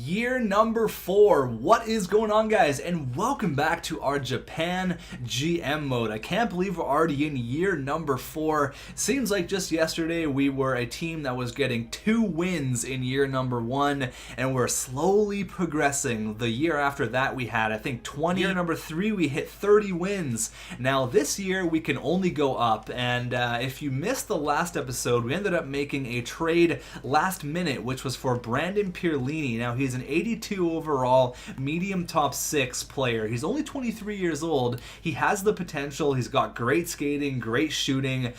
year number 4. What is going on, guys? And welcome back to our Japan GM mode. I can't believe we're already in year number 4. Seems like just yesterday we were a team that was getting 2 wins in year number 1, and we're slowly progressing. The year after that we had, I think, 20. Year number 3 we hit 30 wins. Now this year we can only go up, and if you missed the last episode, we ended up making a trade last minute, which was for Brandon Pierlini. Now he's an 82 overall, medium top 6 player. He's only 23 years old. He has the potential. He's got great skating, great shooting.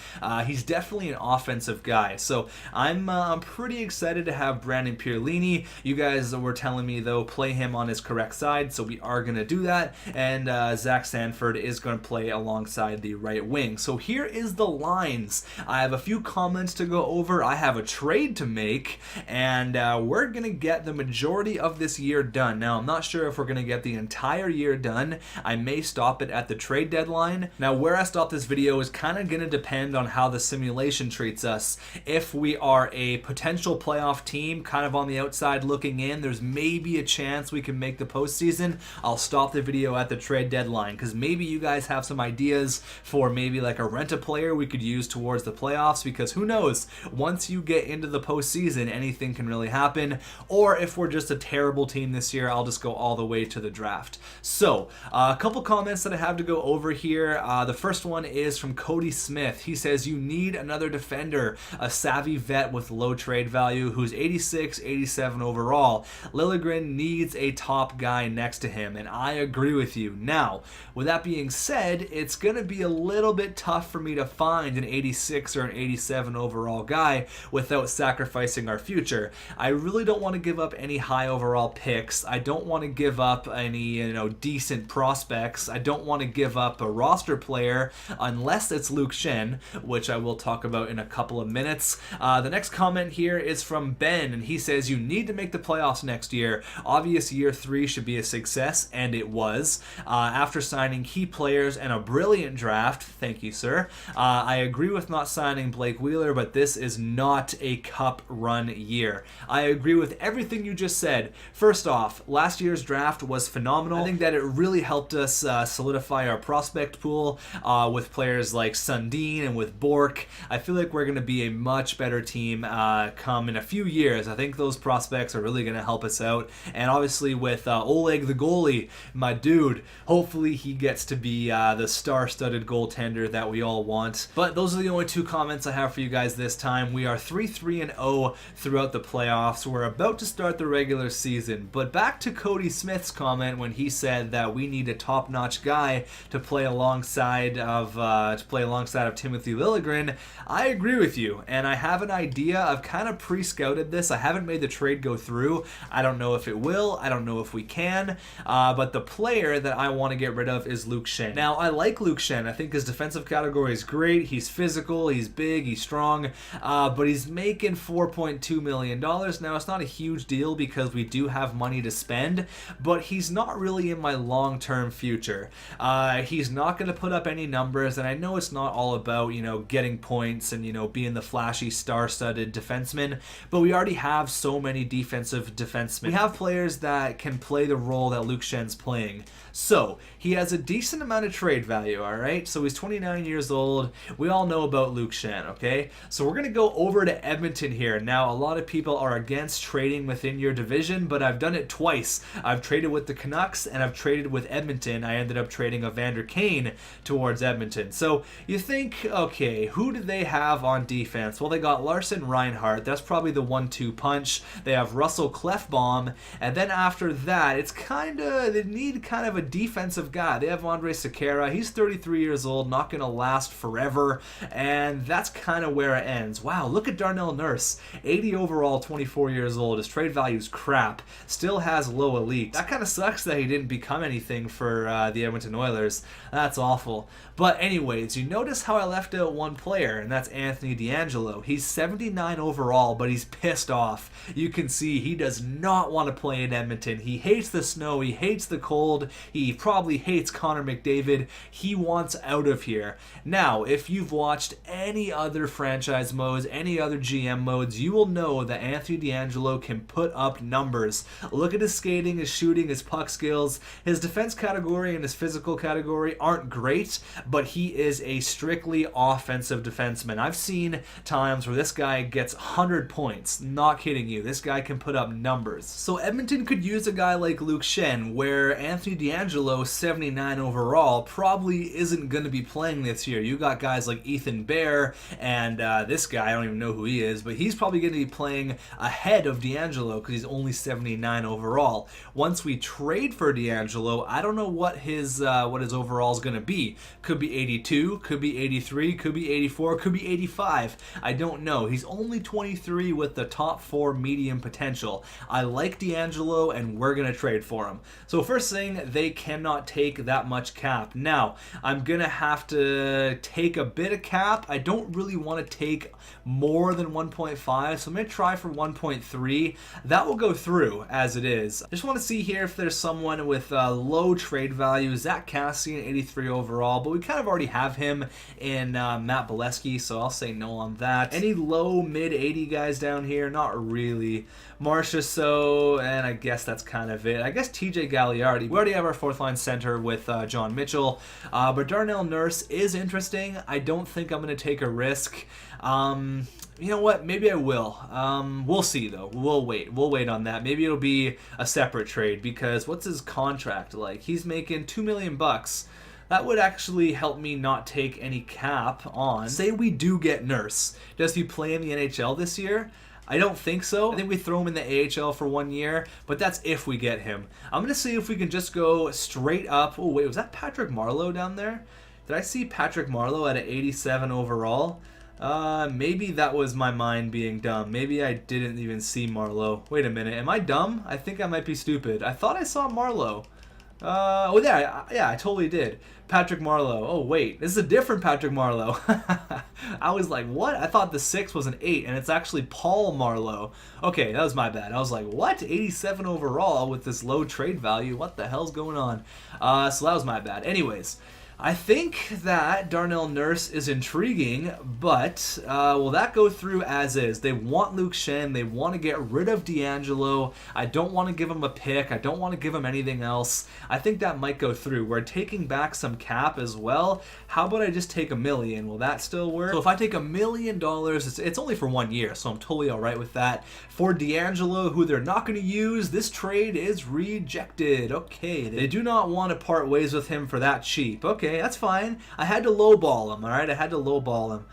He's definitely an offensive guy. So I'm pretty excited to have Brandon Pierlini. You guys were telling me, though, play him on his correct side, so we are going to do that. And Zach Sanford is going to play alongside the right wing. So here is the lines. I have a few comments to go over. I have a trade to make, and we're going to get the majority of this year done. Now, I'm not sure if we're going to get the entire year done. I may stop it at the trade deadline. Now, where I stop this video is kind of going to depend on how the simulation treats us. If we are a potential playoff team, kind of on the outside looking in, there's maybe a chance we can make the postseason. I'll stop the video at the trade deadline, because maybe you guys have some ideas for maybe like a rent-a-player we could use towards the playoffs, because who knows, once you get into the postseason, anything can really happen. Or if we're just a terrible team this year, I'll just go all the way to the draft. So, a couple comments that I have to go over here. The first one is from Cody Smith. He says, you need another defender, a savvy vet with low trade value who's 86, 87 overall. Liljegren needs a top guy next to him, and I agree with you. Now, with that being said, it's going to be a little bit tough for me to find an 86 or an 87 overall guy without sacrificing our future. I really don't want to give up any high overall picks. I don't want to give up any, decent prospects. I don't want to give up a roster player unless it's Luke Shen, which I will talk about in a couple of minutes. The next comment here is from Ben, and he says, you need to make the playoffs next year. Obvious year 3 should be a success, and it was. After signing key players and a brilliant draft, thank you, sir. I agree with not signing Blake Wheeler, but this is not a cup run year. I agree with everything you just said. First off, last year's draft was phenomenal. I think that it really helped us solidify our prospect pool with players like Sundin and with Bork. I feel like we're going to be a much better team come in a few years. I think those prospects are really going to help us out. And obviously with Oleg the goalie, my dude, hopefully he gets to be the star-studded goaltender that we all want. But those are the only 2 comments I have for you guys this time. We are 3-3-0 throughout the playoffs. We're about to start the regular season. But back to Cody Smith's comment when he said that we need a top-notch guy to play alongside of Timothy Liljegren. I agree with you, and I have an idea. I've kind of pre-scouted this. I haven't made the trade go through. I don't know if it will. I don't know if we can. But the player that I want to get rid of is Luke Shen. Now, I like Luke Shen. I think his defensive category is great. He's physical. He's big. He's strong. But he's making $4.2 million. Now, it's not a huge deal because we do have money to spend, but he's not really in my long-term future. He's not going to put up any numbers, and I know it's not all about, getting points and, being the flashy star-studded defenseman, but we already have so many defensive defensemen. We have players that can play the role that Luke Shen's playing. So, he has a decent amount of trade value, alright? So he's 29 years old. We all know about Luke Shen, okay? So we're going to go over to Edmonton here. Now, a lot of people are against trading within your division, but I've done it twice. I've traded with the Canucks, and I've traded with Edmonton. I ended up trading Evander Kane towards Edmonton. So you think, okay, who do they have on defense? Well, they got Larson Reinhart. That's probably the 1-2 punch. They have Russell Klefbom, and then after that, it's they need kind of a defensive guy. They have Andre Sekera. He's 33 years old, not going to last forever, and that's kind of where it ends. Wow, look at Darnell Nurse, 80 overall, 24 years old. His trade value's crap. Still has low elite. That kind of sucks that he didn't become anything for the Edmonton Oilers. That's awful. But anyways, you notice how I left out one player, and that's Anthony DeAngelo. He's 79 overall, but he's pissed off. You can see he does not want to play in Edmonton. He hates the snow. He hates the cold. He probably hates Connor McDavid. He wants out of here. Now, if you've watched any other franchise modes, any other GM modes, you will know that Anthony DeAngelo can put up numbers numbers. Look at his skating, his shooting, his puck skills. His defense category and his physical category aren't great, but he is a strictly offensive defenseman. I've seen times where this guy gets 100 points. Not kidding you. This guy can put up numbers. So Edmonton could use a guy like Luke Schenn, where Anthony DeAngelo, 79 overall, probably isn't going to be playing this year. You got guys like Ethan Bear and this guy, I don't even know who he is, but he's probably going to be playing ahead of DeAngelo because he's only 79 overall. Once we trade for DeAngelo, I don't know what his overall is going to be. Could be 82, could be 83, could be 84, could be 85. I don't know. He's only 23 with the top 4 medium potential. I like DeAngelo and we're going to trade for him. So first thing, they cannot take that much cap. Now, I'm going to have to take a bit of cap. I don't really want to take more than 1.5, so I'm going to try for 1.3. That will go through as it is. Just want to see here if there's someone with low trade value. Zach Cassian, 83 overall, but we kind of already have him in Matt Bolesky, so I'll say no on that. Any low, mid 80 guys down here? Not really. Marcia, so, and I guess that's kind of it. I guess TJ Galliardi. We already have our fourth line center with John Mitchell, but Darnell Nurse is interesting. I don't think I'm going to take a risk. You know what? Maybe I will. We'll see, though. We'll wait. We'll wait on that. Maybe it'll be a separate trade because what's his contract like? He's making $2 million bucks. That would actually help me not take any cap on. Say we do get Nurse. Does he play in the NHL this year? I don't think so. I think we throw him in the AHL for 1 year, but that's if we get him. I'm going to see if we can just go straight up. Oh, wait, was that Patrick Marleau down there? Did I see Patrick Marleau at an 87 overall? Maybe that was my mind being dumb. Maybe I didn't even see Marleau. Wait a minute, am I dumb? I think I might be stupid. I thought I saw Marleau. Oh yeah, I totally did. Patrick Marleau. Oh wait, this is a different Patrick Marleau. I was like, what? I thought the 6 was an 8, and it's actually Paul Marleau. Okay, that was my bad. I was like, what? 87 overall with this low trade value? What the hell's going on? So that was my bad. Anyways, I think that Darnell Nurse is intriguing, but will that go through as is? They want Luke Schenn. They want to get rid of DeAngelo. I don't want to give him a pick. I don't want to give him anything else. I think that might go through. We're taking back some cap as well. How about I just take $1 million? Will that still work? So if I take $1 million, it's only for 1 year, so I'm totally all right with that. For DeAngelo, who they're not going to use, this trade is rejected. Okay, they do not want to part ways with him for that cheap. Okay. That's fine. I had to lowball him, all right? I had to lowball him.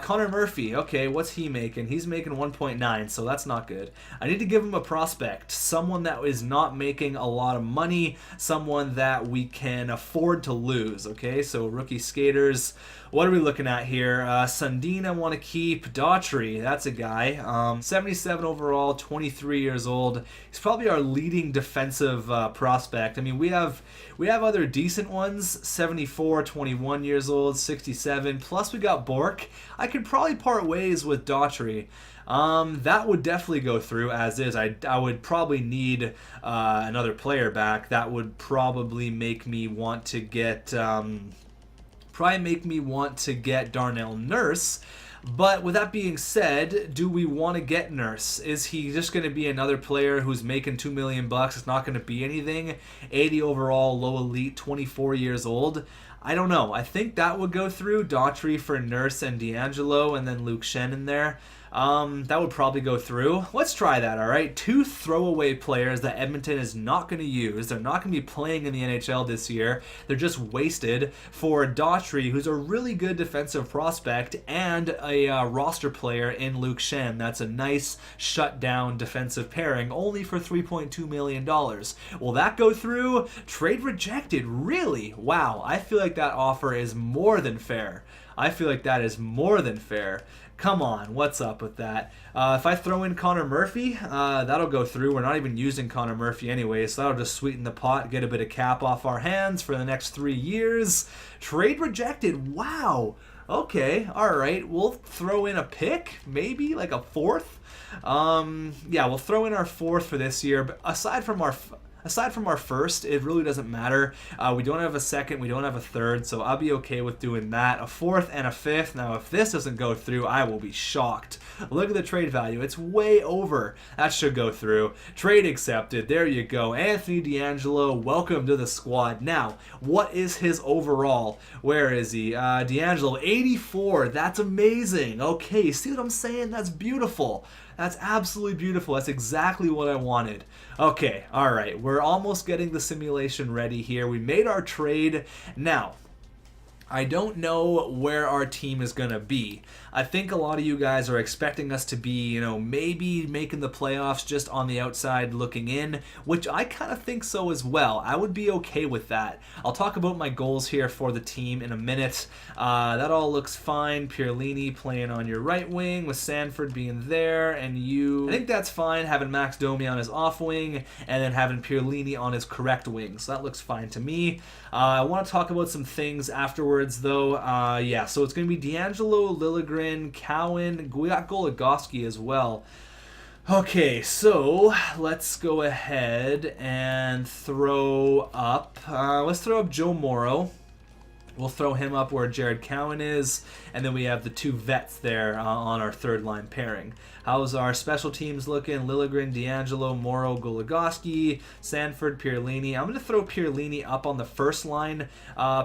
Connor Murphy, okay, what's he making? He's making 1.9, so that's not good. I need to give him a prospect, someone that is not making a lot of money, someone that we can afford to lose, okay? So rookie skaters. What are we looking at here? Sundin I want to keep. Daughtry, that's a guy. 77 overall, 23 years old. He's probably our leading defensive prospect. I mean, we have other decent ones. 74, 21 years old, 67. Plus we got Bork. I could probably part ways with Daughtry. That would definitely go through as is. I would probably need another player back. That would probably make me want to get Darnell Nurse. But with that being said, do we want to get Nurse? Is he just going to be another player who's making $2 million bucks? It's not going to be anything. 80 overall, low elite, 24 years old. I don't know. I think that would go through. Daughtry for Nurse and DeAngelo, and then Luke Schenn in there. That would probably go through. Let's try that, all right? 2 throwaway players that Edmonton is not going to use. They're not going to be playing in the NHL this year. They're just wasted for Daughtry, who's a really good defensive prospect, and a roster player in Luke Schenn. That's a nice shutdown defensive pairing, only for $3.2 million. Will that go through? Trade rejected. Really? Wow. I feel like that offer is more than fair. I feel like that is more than fair. Come on, what's up with that? If I throw in Connor Murphy, that'll go through. We're not even using Connor Murphy anyway, so that'll just sweeten the pot, get a bit of cap off our hands for the next 3 years. Trade rejected. Wow. Okay, all right. We'll throw in a pick, maybe like a 4th. Yeah, we'll throw in our 4th for this year. But aside from our aside from our first, it really doesn't matter. We don't have a second, we don't have a third, so I'll be okay with doing that. A fourth and a fifth. Now, if this doesn't go through, I will be shocked. Look at the trade value. It's way over. That should go through. Trade accepted. There you go. Anthony D'Angelo, welcome to the squad. Now, what is his overall? Where is he? D'Angelo, 84. That's amazing. Okay, see what I'm saying? That's beautiful. That's absolutely beautiful. That's exactly what I wanted. Okay, all right. We're almost getting the simulation ready here. We made our trade. Now, I don't know where our team is going to be. I think a lot of you guys are expecting us to be, you know, maybe making the playoffs just on the outside looking in, which I kind of think so as well. I would be okay with that. I'll talk about my goals here for the team in a minute. That all looks fine. Pierlini playing on your right wing with Sanford being there, and you... I think that's fine, having Max Domi on his off wing, and then having Pierlini on his correct wing. So that looks fine to me. I want to talk about some things afterwards, though. Yeah, so it's going to be D'Angelo, Liljegren, Cowan. We got Goligoski as well. Okay, so let's go ahead and throw up. Let's throw up Joe Morrow. We'll throw him up where Jared Cowan is, and then we have the two vets there on our third line pairing. How's our special teams looking? Liljegren, D'Angelo, Morrow, Goligoski, Sanford, Pierlini. I'm going to throw Pierlini up on the first line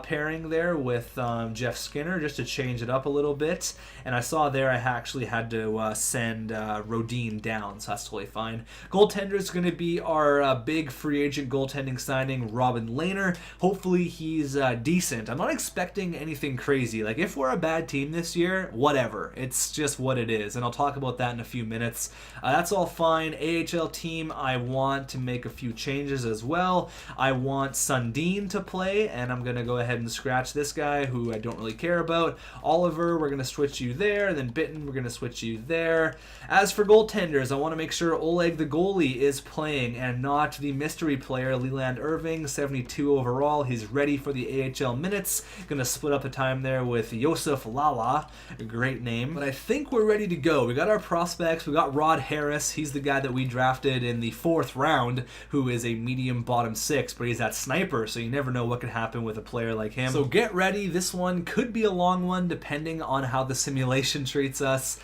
pairing there with Jeff Skinner just to change it up a little bit. And I saw there I actually had to send Rodin down, so that's totally fine. Goaltender is going to be our big free agent goaltending signing, Robin Lehner. Hopefully he's decent. I'm not expecting anything crazy. Like, if we're a bad team this year, whatever. It's just what it is, and I'll talk about that in a few minutes. That's all fine. AHL team, I want to make a few changes as well. I want Sundin to play, and I'm going to go ahead and scratch this guy who I don't really care about. Oliver, we're going to switch you there, and then Bitten, we're going to switch you there. As for goaltenders, I want to make sure Oleg the goalie is playing and not the mystery player, Leland Irving, 72 overall. He's ready for the AHL minutes. Going to split up the time there with Yosef Lala, a great name. But I think we're ready to go. We got our prospects. We got Rod Harris. He's the guy that we drafted in the 4th round, who is a medium bottom 6, but he's that sniper, so you never know what could happen with a player like him. So get ready. This one could be a long one depending on how the simulation treats us.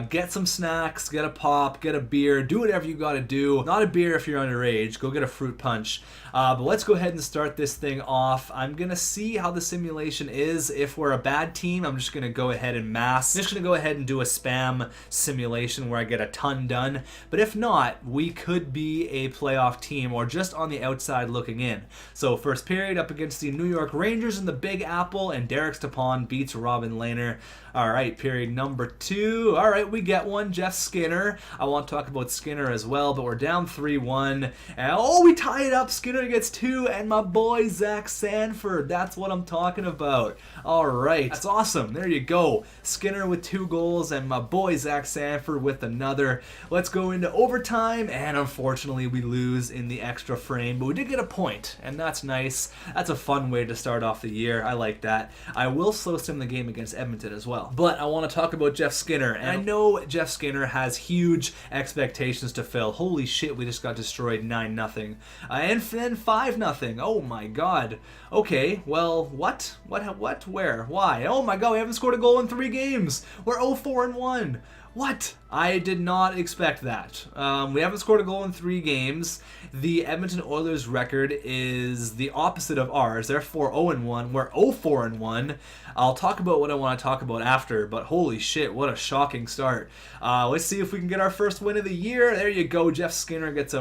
Get some snacks, get a pop, get a beer, do whatever you got to do. Not a beer if you're underage. Go get a fruit punch. But let's go ahead and start this thing off. I'm going to see how the simulation is. If we're a bad team, I'm just going to go ahead and mass. I'm just going to go ahead and do a spam simulation where I get a ton done. But if not, we could be a playoff team or just on the outside looking in. So first period up against the New York Rangers in the Big Apple, and Derek Stepan beats Robin Lehner. All right, period number 2. All right, we get one. Jeff Skinner. I want to talk about Skinner as well, but we're down 3-1. And oh, we tie it up. Skinner gets 2, and my boy Zach Sanford. That's what I'm talking about. All right, that's awesome. There you go. Skinner with 2 goals, and my boy Zach Sanford with another. Let's go into overtime, and unfortunately we lose in the extra frame, but we did get a point, and that's nice. That's a fun way to start off the year. I like that. I will slow sim the game against Edmonton as well. But I want to talk about Jeff Skinner, and I know Jeff Skinner has huge expectations to fill. Holy shit, we just got destroyed 9-0. And then 5-0. Oh my god. Okay, well, what? What? Where? Why? Oh my god, we haven't scored a goal in 3 games. We're 0-4-1. What? I did not expect that. We haven't scored a goal in 3 games. The Edmonton Oilers record is the opposite of ours. They're 4-0-1. We're 0-4-1. I'll talk about what I want to talk about after, but holy shit, what a shocking start. Let's see if we can get our first win of the year. There you go. Jeff Skinner gets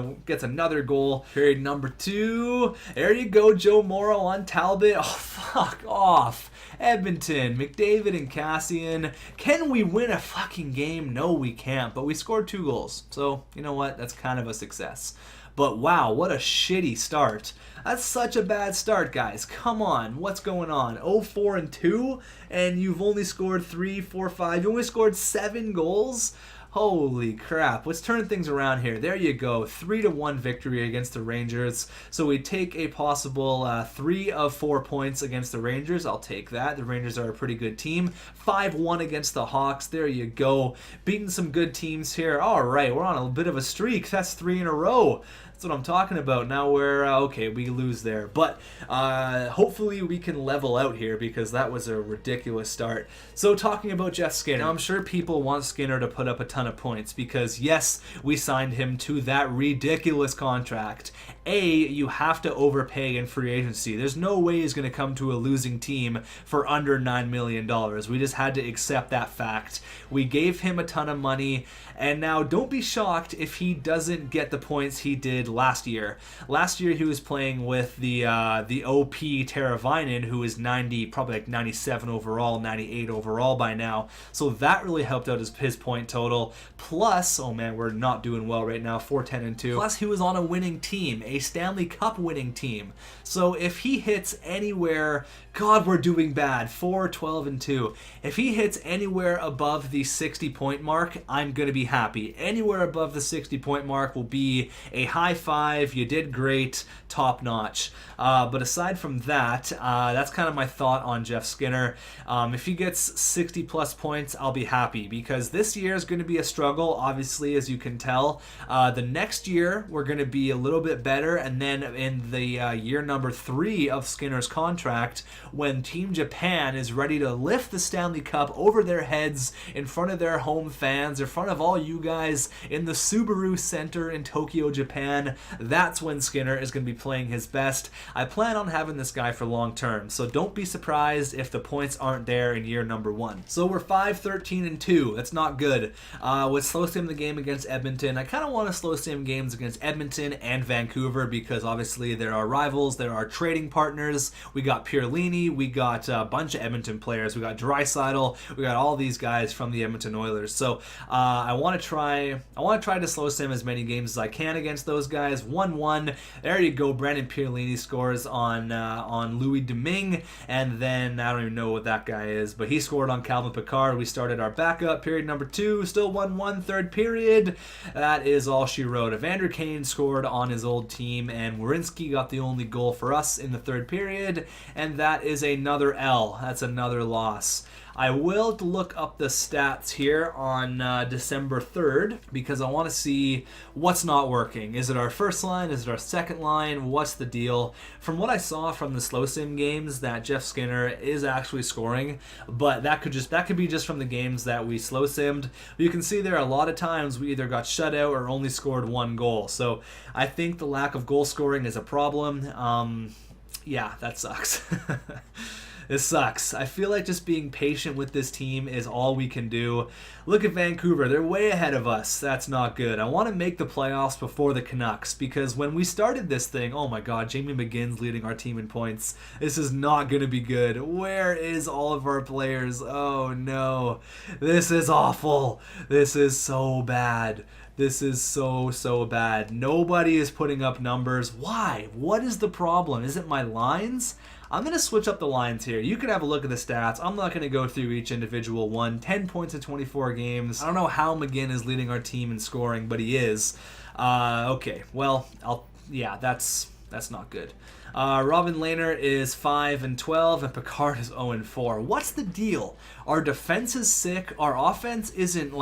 another goal. Period number 2. There you go. Joe Morrow on Talbot. Oh, fuck off. Edmonton, McDavid and Cassian. Can we win a fucking game? No, we can't. But we scored 2 goals. So, you know what? That's kind of a success. But wow, what a shitty start. That's such a bad start, guys. Come on. What's going on? 0-4-2, and you've only scored 3, 4, 5. You only scored 7 goals? Holy crap. Let's turn things around here. There you go. 3-1 victory against the Rangers. So we take a possible 3 of 4 points against the Rangers. I'll take that. The Rangers are a pretty good team. 5-1 against the Hawks. There you go. Beating some good teams here. All right, we're on a bit of a streak. That's 3 in a row. That's what I'm talking about. Now we're, okay, we lose there. But hopefully we can level out here because that was a ridiculous start. So talking about Jeff Skinner, now I'm sure people want Skinner to put up a ton of points because, yes, we signed him to that ridiculous contract. You have to overpay in free agency. There's no way he's going to come to a losing team for under $9 million. We just had to accept that fact. We gave him a ton of money, and now don't be shocked if he doesn't get the points he did last year. Last year he was playing with the OP Teravainen, who is 90, probably like 97 overall, 98 overall by now. So that really helped out his point total. Plus, oh man, we're not doing well right now, 4-10-2. Plus, he was on a winning team, a Stanley Cup winning team. So if he hits anywhere, God, we're doing bad, 4-12-2. If he hits anywhere above the 60-point mark, I'm going to be happy. Anywhere above the 60-point mark will be a high five, you did great, top notch. But aside from that, that's kind of my thought on Jeff Skinner. If he gets 60 plus points, I'll be happy because this year is going to be a struggle, obviously, as you can tell. The next year, we're going to be a little bit better, and then in the year number 3 of Skinner's contract, when Team Japan is ready to lift the Stanley Cup over their heads in front of their home fans, in front of all you guys in the Subaru Center in Tokyo, Japan, that's when Skinner is going to be playing his best. I plan on having this guy for long term, so don't be surprised if the points aren't there in year number 1. So we're 5-13-2. That's not good. With slow sim the game against Edmonton, I kind of want to slow sim games against Edmonton and Vancouver because obviously there are rivals, there are trading partners. We got Pierlini, we got a bunch of Edmonton players, we got Draisaitl, we got all these guys from the Edmonton Oilers. So I want to try to slow sim as many games as I can against those guys. 1-1. There you go. Brandon Pierlini scores on Louis Domingue, and then I don't even know what that guy is, but he scored on Calvin Pickard. We started our backup period number 2, still 1-1 third period. That is all she wrote. Evander Kane scored on his old team, and Werenski got the only goal for us in the third period, and that is another L. That's another loss. I will look up the stats here on December 3rd because I want to see what's not working. Is it our first line? Is it our second line? What's the deal? From what I saw from the slow sim games, that Jeff Skinner is actually scoring, but that could be just from the games that we slow simmed. You can see there a lot of times we either got shut out or only scored 1 goal. So I think the lack of goal scoring is a problem. Yeah, that sucks. This sucks. I feel like just being patient with this team is all we can do. Look at Vancouver. They're way ahead of us. That's not good. I want to make the playoffs before the Canucks because when we started this thing, oh my god, Jamie McGinn's leading our team in points. This is not going to be good. Where is all of our players? Oh no. This is awful. This is so bad. This is so bad. Nobody is putting up numbers. Why? What is the problem? Is it my lines? I'm going to switch up the lines here. You can have a look at the stats. I'm not going to go through each individual one. 10 points in 24 games. I don't know how McGinn is leading our team in scoring, but he is. Okay, well, that's not good. Robin Lehner is 5-12, and Pickard is 0-4. What's the deal? Our defense is sick. Our offense isn't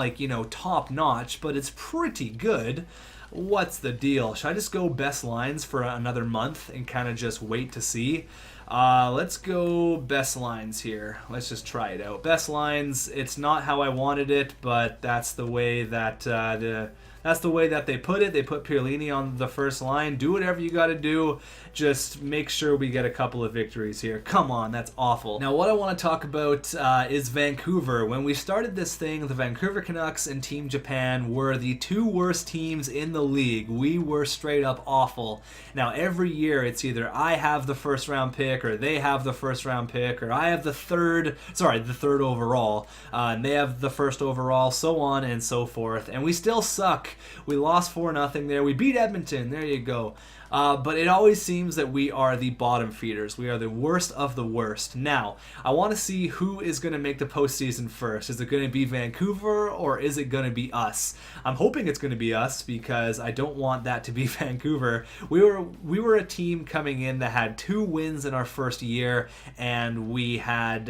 top notch, but it's pretty good. What's the deal? Should I just go best lines for another month and kind of just wait to see? Let's go best lines here. Let's just try it out. Best lines, it's not how I wanted it, but that's the way that they put it. They put Pierlini on the first line. Do whatever you got to do. Just make sure we get a couple of victories here. Come on, that's awful. Now, what I want to talk about is Vancouver. When we started this thing, the Vancouver Canucks and Team Japan were the 2 worst teams in the league. We were straight up awful. Now, every year, it's either I have the first round pick, or they have the first round pick, or I have the third overall, and they have the first overall, so on and so forth. And we still suck. We lost 4-0 there. We beat Edmonton. There you go. But it always seems that we are the bottom feeders. We are the worst of the worst. Now, I want to see who is going to make the postseason first. Is it going to be Vancouver or is it going to be us? I'm hoping it's going to be us because I don't want that to be Vancouver. We were a team coming in that had 2 wins in our first year, and we had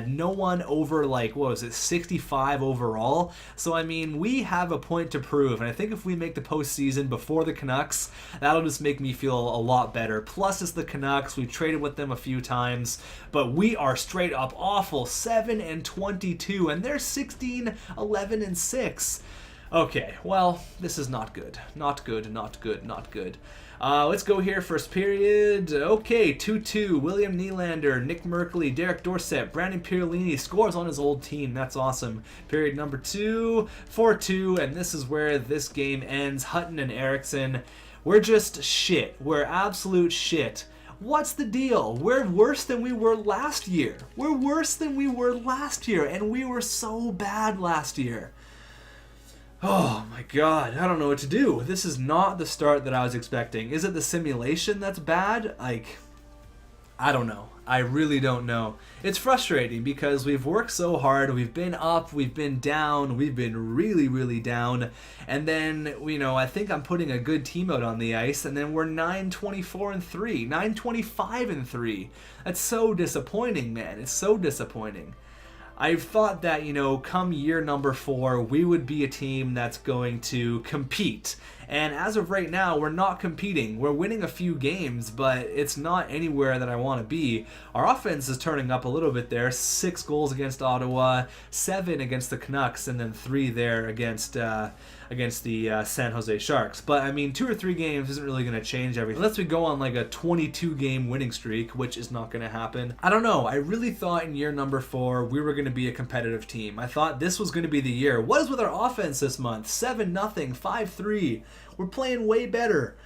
no one over, like, what was it, 65 overall. So I mean, we have a point to prove, and I think if we make the postseason before the Canucks, that'll just make me feel a lot better. Plus, it's the Canucks. We've traded with them a few times, but we are straight up awful. 7-22, and they're 16-11-6. Okay, well, this is not good. Not good, not good, not good. Let's go here, first period. Okay, 2-2. William Nylander, Nick Merkley, Derek Dorsett, Brandon Pierlini scores on his old team. That's awesome. Period number 2, 4-2, and this is where this game ends. Hutton and Eriksson, we're just shit. We're absolute shit. What's the deal? We're worse than we were last year. We're worse than we were last year, and we were so bad last year. Oh my god, I don't know what to do. This is not the start that I was expecting. Is it the simulation that's bad? Like, I don't know. I really don't know. It's frustrating because we've worked so hard. We've been up, we've been down, we've been really, really down. And then, you know, I think I'm putting a good team out on the ice, and then we're 9-24-3, 9-25-3. That's so disappointing, man. It's so disappointing. I've thought that, you know, come year number 4, we would be a team that's going to compete. And as of right now, we're not competing. We're winning a few games, but it's not anywhere that I want to be. Our offense is turning up a little bit there. 6 goals against Ottawa, 7 against the Canucks, and then 3 there against the San Jose Sharks. But, I mean, 2 or 3 games isn't really going to change everything. Unless we go on like a 22-game winning streak, which is not going to happen. I don't know. I really thought in year number 4 we were going to be a competitive team. I thought this was going to be the year. What is with our offense this month? 7-0, 5-3. We're playing way better.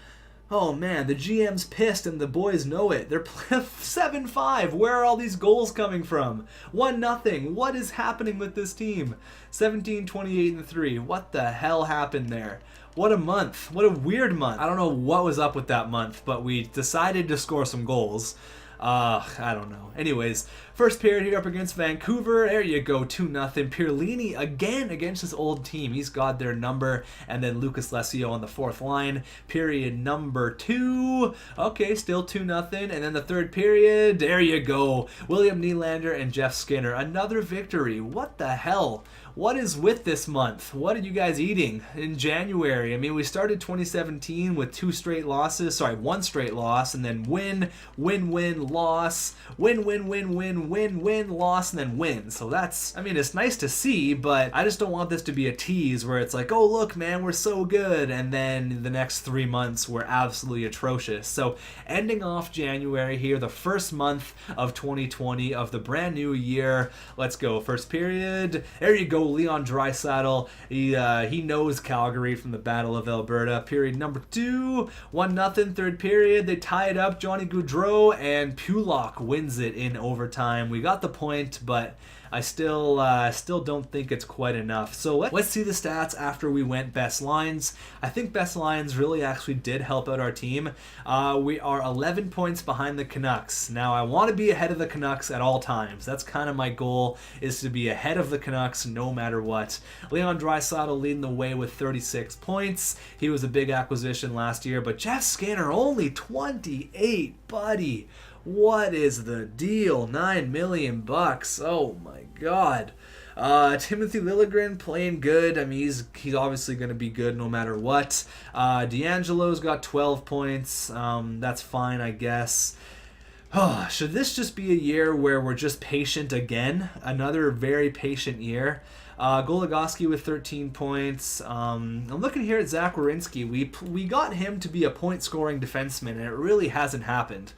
Oh man, the GM's pissed and the boys know it. They're playing 7-5. Where are all these goals coming from? 1-0. What is happening with this team? 17-28-3. What the hell happened there? What a month. What a weird month. I don't know what was up with that month, but we decided to score some goals. I don't know. Anyways, first period here up against Vancouver. There you go, 2-0. Pierlini again against his old team. He's got their number. And then Lucas Lesio on the 4th line. Period number 2. Okay, still 2-0. And then the third period. There you go. William Nylander and Jeff Skinner. Another victory. What the hell? What is with this month? What are you guys eating in January? I mean, we started 2017 with 2 straight losses. Sorry, 1 straight loss, and then win, loss, win, loss, and then win. So that's, I mean, it's nice to see, but I just don't want this to be a tease where it's like, oh, look, man, we're so good. And then the next 3 months, we're absolutely atrocious. So ending off January here, the first month of 2020 of the brand new year. Let's go. First period. There you go. Leon Draisaitl, he knows Calgary from the Battle of Alberta. Period number 2, 1-0. Third period, they tie it up. Johnny Gaudreau and Pulock wins it in overtime. We got the point, but I still don't think it's quite enough. So let's see the stats after we went best lines. I think best lines really actually did help out our team. We are 11 points behind the Canucks. Now, I want to be ahead of the Canucks at all times. That's kind of my goal, is to be ahead of the Canucks no matter what. Leon Draisaitl leading the way with 36 points. He was a big acquisition last year, but Jeff Skinner only 28, buddy. What is the deal? $9 million. Oh my god. Timothy Liljegren playing good. I mean, he's obviously going to be good no matter what. D'Angelo's got 12 points. That's fine, I guess. Should this just be a year where we're just patient again? Another very patient year. Goligoski with 13 points. I'm looking here at Zach Werenski. We got him to be a point-scoring defenseman, and it really hasn't happened.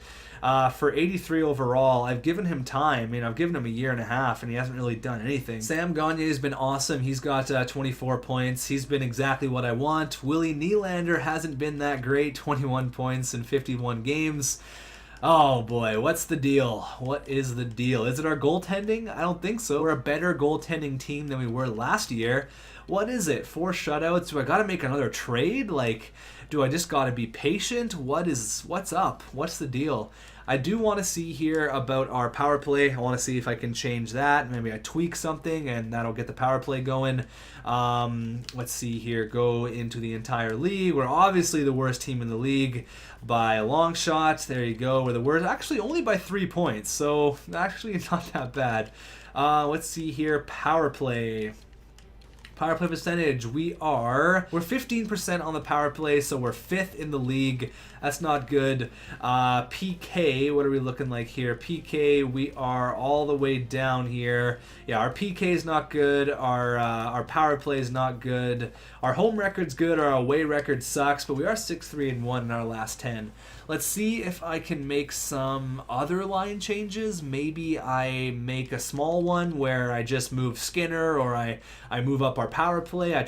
For 83 overall, I've given him time. I mean, I've given him a year and a half, and he hasn't really done anything. Sam Gagner has been awesome. He's got 24 points. He's been exactly what I want. Willie Nylander hasn't been that great. 21 points in 51 games. Oh boy, what's the deal? What is the deal? Is it our goaltending? I don't think so. We're a better goaltending team than we were last year. What is it? 4 shutouts? Do I got to make another trade? Like, do I just got to be patient? What's up? What's the deal? I do want to see here about our power play. I want to see if I can change that. Maybe I tweak something and that'll get the power play going. Let's see here. Go into the entire league. We're obviously the worst team in the league by a long shot. There you go. We're the worst. Actually, only by 3 points. So, actually, not that bad. Let's see here. Power play. Power play percentage, we're 15% on the power play, so we're 5th in the league. That's not good. PK, what are we looking like here? PK, we are all the way down here. Yeah, our PK is not good. Our power play is not good. Our home record's good. Our away record sucks, but we are 6-3-1 in our last 10. Let's see if I can make some other line changes. Maybe I make a small one where I just move Skinner, or I move up our power play. I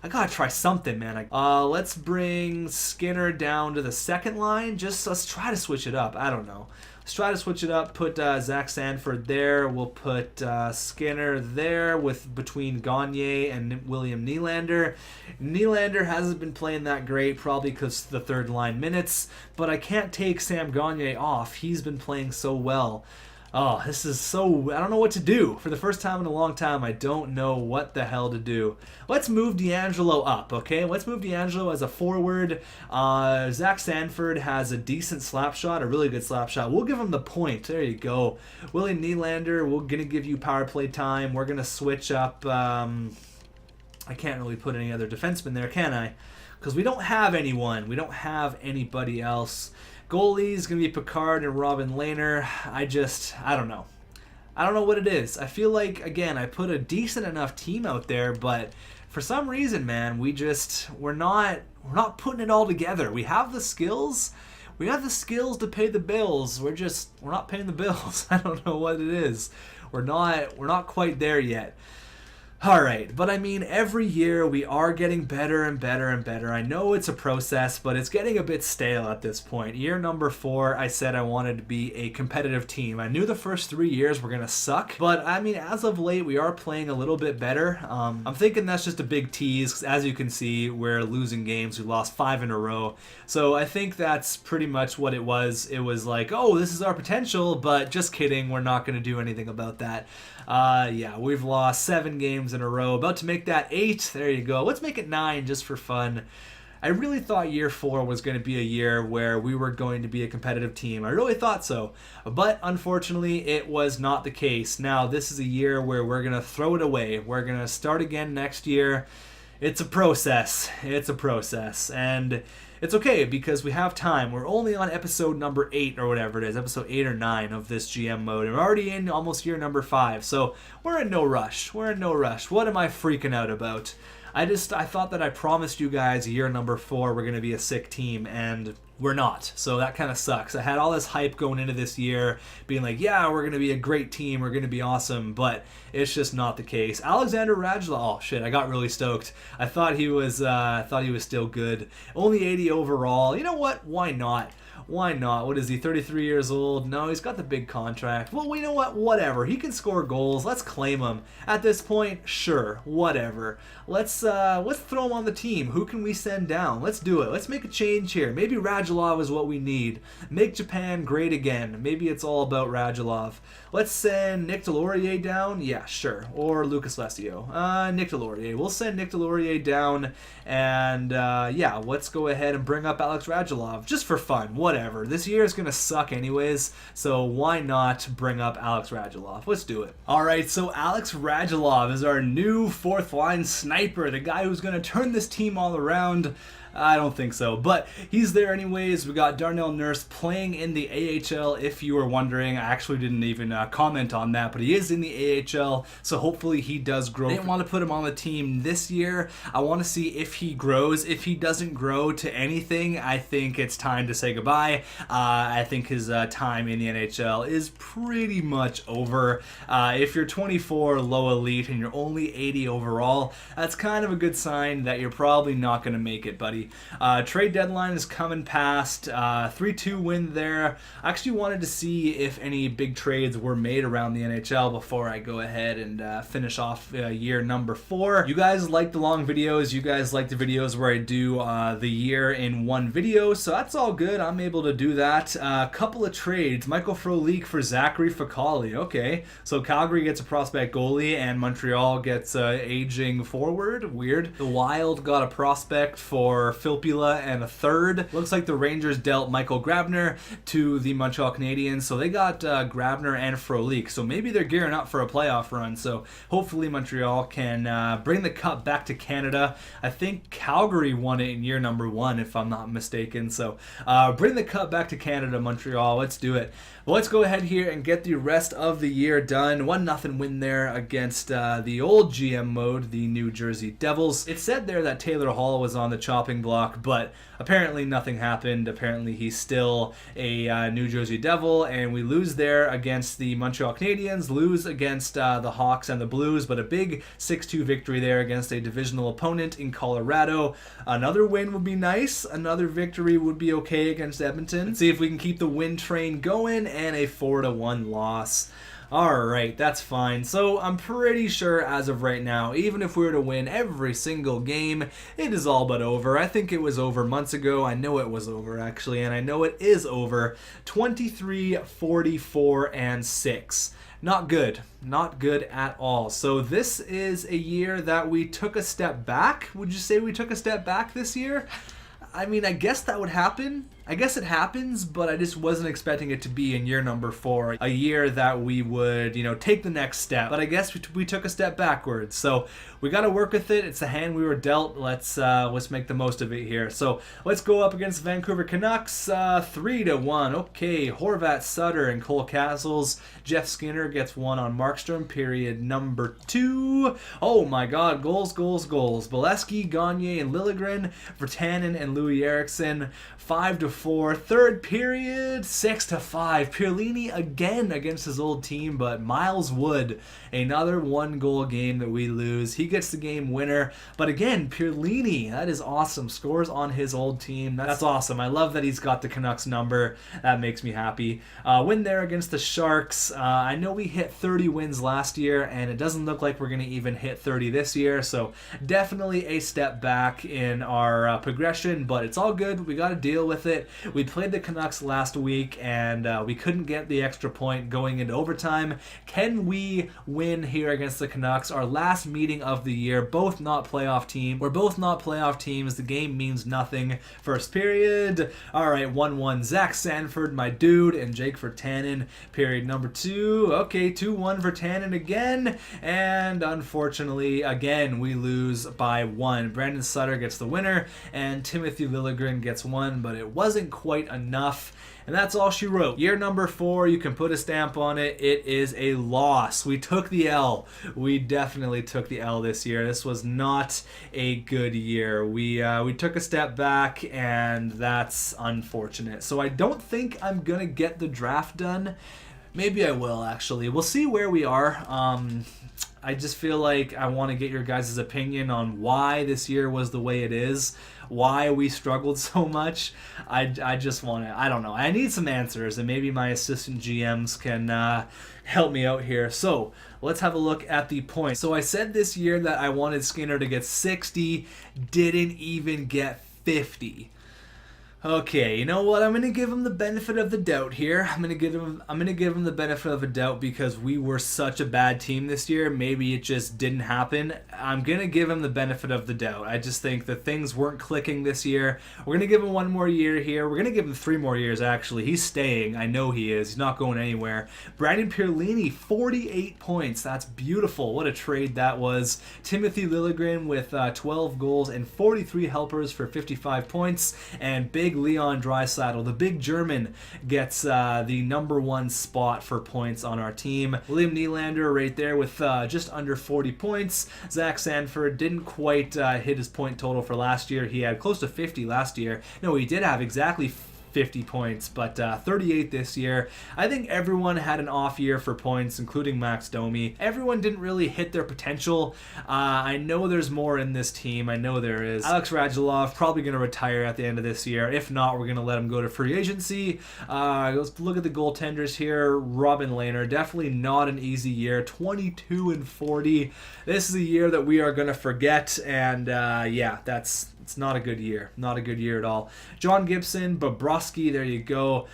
gotta try something, man. Let's bring Skinner down to the second line. Let's try to switch it up. I don't know. Let's try to switch it up. Put Zach Sanford there. We'll put Skinner there between Gagne and William Nylander. Nylander hasn't been playing that great, probably because of the third line minutes, but I can't take Sam Gagne off. He's been playing so well. Oh, this is so... I don't know what to do. For the first time in a long time, I don't know what the hell to do. Let's move D'Angelo up, okay? Let's move D'Angelo as a forward. Zach Sanford has a decent slap shot, a really good slap shot. We'll give him the point. There you go. Willie Nylander, we're going to give you power play time. We're going to switch up... I can't really put any other defenseman there, can I? Because we don't have anyone. We don't have anybody else. Goalies going to be Picard and Robin Lehner. I don't know. I don't know what it is. I feel like, again, I put a decent enough team out there, but for some reason, man, we're not putting it all together. We have the skills. We have the skills to pay the bills. We're not paying the bills. I don't know what it is. We're not quite there yet. Alright, but I mean, every year we are getting better and better and better. I know it's a process, but it's getting a bit stale at this point. Year number 4, I said I wanted to be a competitive team. I knew the first 3 years were going to suck, but I mean, as of late, we are playing a little bit better. I'm thinking that's just a big tease, 'cause as you can see, we're losing games. We lost 5 in a row. So I think that's pretty much what it was. It was like, oh, this is our potential, but just kidding, we're not going to do anything about that. Yeah, we've lost 7 games in a row. About to make that 8. There you go. Let's make it 9 just for fun. I really thought year 4 was going to be a year where we were going to be a competitive team. I really thought so. But unfortunately, it was not the case. Now, this is a year where we're going to throw it away. We're going to start again next year. It's a process. It's a process. And it's okay because we have time. We're only on episode number 8 or whatever it is, episode 8 or 9 of this GM mode. And we're already in almost year number 5. So we're in no rush. We're in no rush. What am I freaking out about? I thought that I promised you guys year number 4 we're going to be a sick team, and we're not. So that kind of sucks. I had all this hype going into this year, being like, yeah, we're going to be a great team, we're going to be awesome, but it's just not the case. Alexander Radulov, oh shit, I got really stoked. I thought he was still good. Only 80 overall. You know what? Why not? Why not? What is he, 33 years old? No, he's got the big contract. Well, you know what? Whatever. He can score goals. Let's claim him. At this point, sure, whatever. Let's throw him on the team. Who can we send down? Let's do it. Let's make a change here. Maybe Radulov is what we need. Make Japan great again. Maybe it's all about Radulov. Let's send Nick Delorier down. Yeah, sure. Or Lucas Lesio. Nick Delorier. We'll send Nick Delorier down. And yeah, let's go ahead and bring up Alex Radulov just for fun. Whatever. This year is going to suck anyways, so why not bring up Alex Radulov? Let's do it. Alright, so Alex Radulov is our new 4th line sniper, the guy who's going to turn this team all around. I don't think so, but he's there anyways. We got Darnell Nurse playing in the AHL, if you were wondering. I actually didn't even comment on that, but he is in the AHL, so hopefully he does grow. I didn't want to put him on the team this year. I want to see if he grows. If he doesn't grow to anything, I think it's time to say goodbye. I think his time in the NHL is pretty much over. If you're 24 low elite and you're only 80 overall, that's kind of a good sign that you're probably not going to make it, buddy. Trade deadline is coming past. fast. 3-2 win there. I actually wanted to see if any big trades were made around the NHL before I go ahead and finish off year number 4. You guys like the long videos. You guys like the videos where I do the year in one video, so that's all good. I'm able to do that. A couple of trades. Michael Frolik for Zachary Fakali. Okay, so Calgary gets a prospect goalie and Montreal gets aging forward. Weird. The Wild got a prospect for Filppula and a third. Looks like the Rangers dealt Michael Grabner to the Montreal Canadiens, so they got Grabner and Frolik. So maybe they're gearing up for a playoff run. So hopefully Montreal can bring the cup back to Canada. I think Calgary won it in year number 1, if I'm not mistaken. So bring the cup back to Canada, Montreal. Let's do it. Well, let's go ahead here and get the rest of the year done. 1-0 win there against the old GM mode, the New Jersey Devils. It said there that Taylor Hall was on the chopping block, but apparently nothing happened. Apparently he's still a New Jersey Devil, and we lose there against the Montreal Canadiens, lose against the Hawks and the Blues, but a big 6-2 victory there against a divisional opponent in Colorado. Another win would be nice. Another victory would be okay against Edmonton. Let's see if we can keep the win train going, and a 4-1 loss. Alright, that's fine. So I'm pretty sure as of right now, even if we were to win every single game, it is all but over. I think it was over months ago. I know it was over, actually, and I know it is over. 23, 44, and 6. Not good. Not good at all. So this is a year that we took a step back. Would you say we took a step back this year? I mean, I guess that would happen. I guess it happens, but I just wasn't expecting it to be in year number 4, a year that we would, take the next step. But I guess we took a step backwards. So we got to work with it. It's the hand we were dealt. Let's make the most of it here. So let's go up against Vancouver Canucks, 3-1. Okay, Horvat, Sutter, and Cole Castles. Jeff Skinner gets one on Markstrom. Period number 2. Oh my God, goals. Bolesky, Gagne, and Liljegren. Virtanen and Louis Eriksson. 5-4. Third period, 6-5. Pierlini again against his old team, but Miles Wood, another 1-goal game that we lose. He gets the game winner. But again, Pierlini, that is awesome. Scores on his old team. That's awesome. I love that he's got the Canucks number. That makes me happy. Win there against the Sharks. I know we hit 30 wins last year, and it doesn't look like we're going to even hit 30 this year. So definitely a step back in our progression, but it's all good. We got to deal with it. We played the Canucks last week, and we couldn't get the extra point going into overtime. Can we win here against the Canucks? Our last meeting of the year, both not playoff team. We're both not playoff teams. The game means nothing. First period. All right, 1-1. Zach Sanford, my dude, and Jake Virtanen. Period number 2. Okay, 2-1 Virtanen again, and unfortunately, again, we lose by 1. Brandon Sutter gets the winner, and Timothy Liljegren gets 1, but it wasn't quite enough. And that's all she wrote. Year number 4, you can put a stamp on it. It is a loss. We took the L. We definitely took the L this year. This was not a good year. We took a step back, and that's unfortunate. So I don't think I'm going to get the draft done. Maybe I will, actually. We'll see where we are. I just feel like I want to get your guys' opinion on why this year was the way it is, why we struggled so much. I just want to, I don't know. I need some answers, and maybe my assistant GMs can help me out here. So let's have a look at the points. So I said this year that I wanted Skinner to get 60, didn't even get 50. Okay, you know what? I'm gonna give him the benefit of the doubt here. I'm gonna give him the benefit of a doubt because we were such a bad team this year. Maybe it just didn't happen. I'm gonna give him the benefit of the doubt. I just think that things weren't clicking this year. We're gonna give him 1 more year here. We're gonna give him 3 more years, actually. He's staying. I know he is. He's not going anywhere. Brandon Pierlini, 48 points. That's beautiful. What a trade that was. Timothy Liljegren with 12 goals and 43 helpers for 55 points. And big Leon Draisaitl, the big German, gets the number 1 spot for points on our team. William Nylander right there with just under 40 points. Zach Sanford didn't quite hit his point total for last year. He had close to 50 last year. No, he did have exactly 50 points, but 38 this year. I think everyone had an off year for points, including Max Domi. Everyone didn't really hit their potential. I know there's more in this team. I know there is. Alex Radulov probably going to retire at the end of this year. If not, we're going to let him go to free agency. Let's look at the goaltenders here. Robin Lehner, definitely not an easy year. 22-40. This is a year that we are going to forget, and yeah, it's not a good year. Not a good year at all. John Gibson, Bobrovsky, there you go.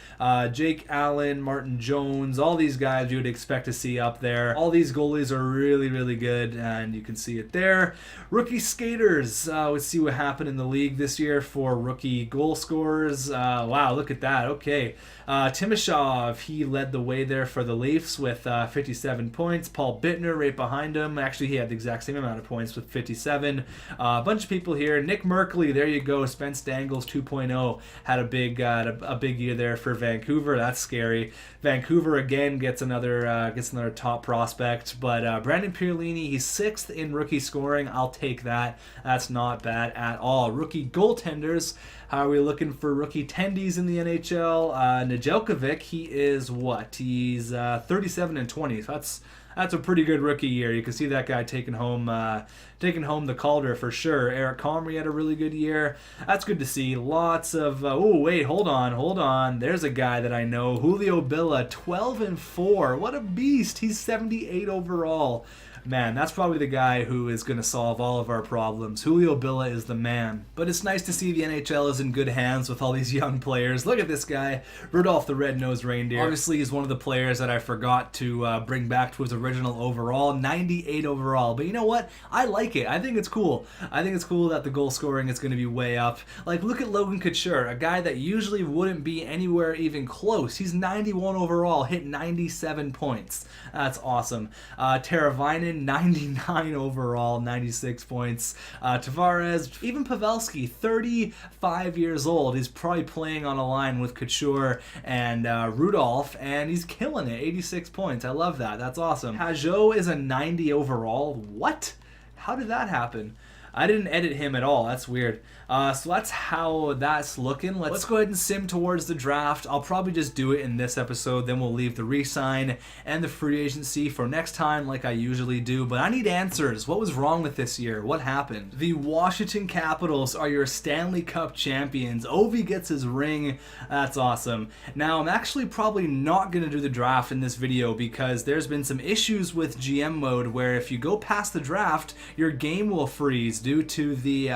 Jake Allen, Martin Jones, all these guys you would expect to see up there. All these goalies are really, really good, and you can see it there. Rookie skaters. Let's see what happened in the league this year for rookie goal scorers. Wow, look at that. Okay. Timashov, he led the way there for the Leafs with 57 points. Paul Bittner right behind him. Actually, he had the exact same amount of points with 57. A bunch of people here. Nick Merkley, there you go. Spence Dangles 2.0 had a big year there for Vancouver. That's scary. Vancouver again gets another top prospect, but Brandon Pierlini, he's 6th in rookie scoring. I'll take that. That's not bad at all. Rookie goaltenders. How are we looking for rookie tendies in the NHL? Nedeljkovic, he is what? He's 37-20. So that's a pretty good rookie year. You can see that guy taking home the Calder for sure. Eric Comrie had a really good year. That's good to see. Lots of oh wait, hold on. There's a guy that I know, Julio Billa, 12-4. What a beast! He's 78 overall. Man, that's probably the guy who is going to solve all of our problems. Julio Billa is the man. But it's nice to see the NHL is in good hands with all these young players. Look at this guy, Rudolph the Red-Nosed Reindeer. Obviously, he's one of the players that I forgot to bring back to his original overall, 98 overall. But you know what? I like it. I think it's cool. I think it's cool that the goal scoring is going to be way up. Like, look at Logan Couture, a guy that usually wouldn't be anywhere even close. He's 91 overall, hit 97 points. That's awesome. Teravainen, 99 overall, 96 points. Tavares, even Pavelski, 35 years old. He's probably playing on a line with Couture and Rudolph, and he's killing it. 86 points. I love that. That's awesome. Pajot is a 90 overall. What? How did that happen? I didn't edit him at all. That's weird. So that's how that's looking. Let's go ahead and sim towards the draft. I'll probably just do it in this episode. Then we'll leave the re-sign and the free agency for next time like I usually do. But I need answers. What was wrong with this year? What happened? The Washington Capitals are your Stanley Cup champions. Ovi gets his ring. That's awesome. Now, I'm actually probably not going to do the draft in this video because there's been some issues with GM mode where if you go past the draft, your game will freeze due to the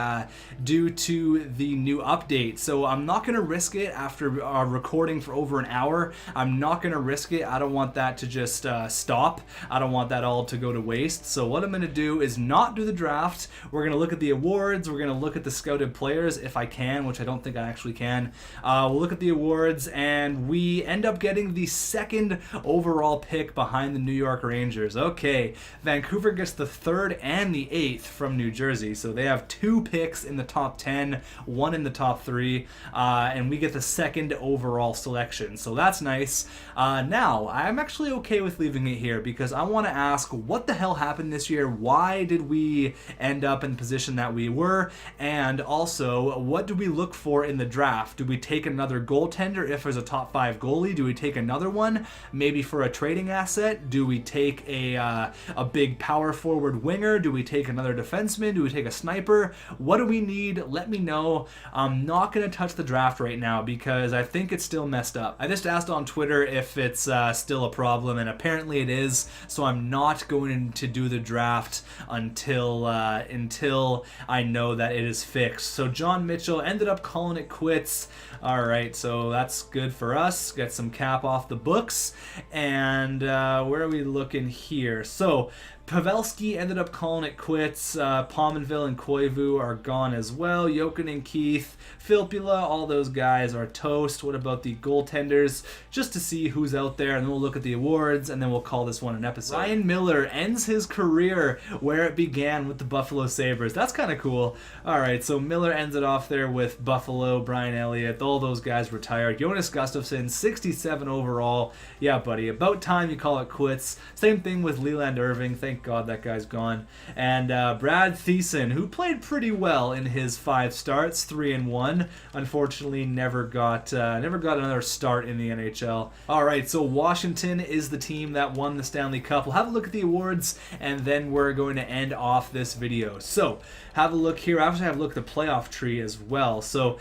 new update. So I'm not going to risk it after recording for over an hour. I'm not going to risk it. I don't want that to just stop. I don't want that all to go to waste. So what I'm going to do is not do the draft. We're going to look at the awards. We're going to look at the scouted players if I can, which I don't think I actually can. We'll look at the awards, and we end up getting the 2nd overall pick behind the New York Rangers. Okay, Vancouver gets the 3rd and the 8th from New Jersey. So they have 2 picks in the top 10, 1 in the top 3, and we get the 2nd overall selection. So that's nice. Now, I'm actually okay with leaving it here because I want to ask what the hell happened this year? Why did we end up in the position that we were? And also, what do we look for in the draft? Do we take another goaltender if there's a top 5 goalie? Do we take another one? Maybe for a trading asset? Do we take a big power forward winger? Do we take another defenseman? Do we take a sniper? What do we need? Let me know. I'm not going to touch the draft right now because I think it's still messed up. I just asked on Twitter if it's still a problem, and apparently it is, so I'm not going to do the draft until I know that it is fixed. So John Mitchell ended up calling it quits. Alright, so that's good for us. Get some cap off the books. And where are we looking here? So Pavelski ended up calling it quits. Pominville and Koivu are gone as well. Jokin and Keith, Filppula, all those guys are toast. What about the goaltenders? Just to see who's out there, and then we'll look at the awards, and then we'll call this one an episode. Ryan Miller ends his career where it began with the Buffalo Sabres. That's kind of cool. Alright, so Miller ends it off there with Buffalo, Brian Elliott, all those guys retired. Jonas Gustafsson, 67 overall. Yeah, buddy, about time you call it quits. Same thing with Leland Irving. Thank Thank God that guy's gone. And Brad Thiessen, who played pretty well in his 5 starts, 3-1. Unfortunately, never got another start in the NHL. All right, so Washington is the team that won the Stanley Cup. We'll have a look at the awards, and then we're going to end off this video. So have a look here. I actually have a look at the playoff tree as well. So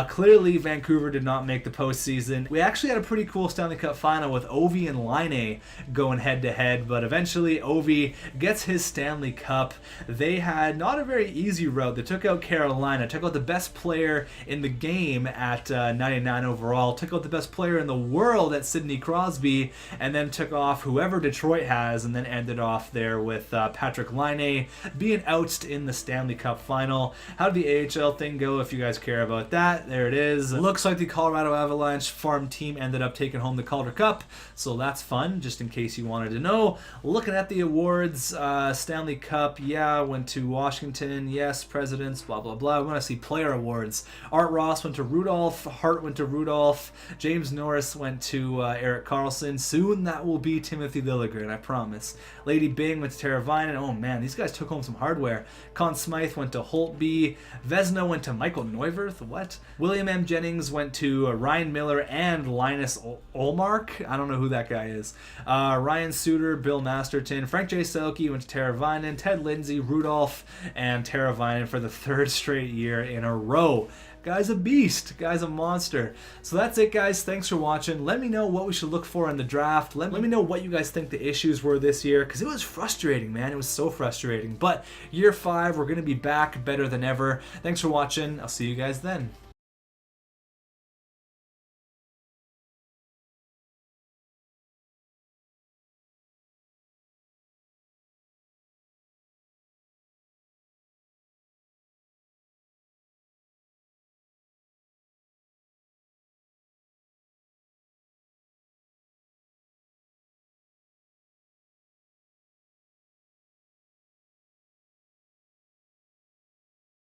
clearly Vancouver did not make the postseason. We actually had a pretty cool Stanley Cup final with Ovi and Laine going head-to-head, but eventually Ovi gets his Stanley Cup. They had not a very easy road. They took out Carolina, took out the best player in the game at 99 overall, took out the best player in the world at Sidney Crosby, and then took off whoever Detroit has, and then ended off there with Patrick Laine being ousted in the Stanley Cup final. How did the AHL thing go? If you guys care about that, there it is. Looks like the Colorado Avalanche farm team ended up taking home the Calder Cup, so that's fun, just in case you wanted to know. Looking at the awards, Stanley Cup, yeah, went to Washington, yes, presidents, blah, blah, blah. We want to see player awards. Art Ross went to Rudolph, Hart went to Rudolph, James Norris went to Erik Karlsson. Soon that will be Timothy Liljegren, I promise. Lady Byng went to Teravainen. Oh man, these guys took home some hardware. Conn Smythe went to Holtby. Vesna went to Michael Neuwirth. What? William M. Jennings went to Ryan Miller and Linus Olmark. I don't know who that guy is. Ryan Suter, Bill Masterton. Frank J. Selke went to Teravainen. Ted Lindsay, Rudolph, and Teravainen for the 3rd straight year in a row. Guy's a beast. Guy's a monster. So that's it, guys. Thanks for watching. Let me know what we should look for in the draft. Let me know what you guys think the issues were this year, because it was frustrating, man. It was so frustrating. But year 5, we're going to be back better than ever. Thanks for watching. I'll see you guys then.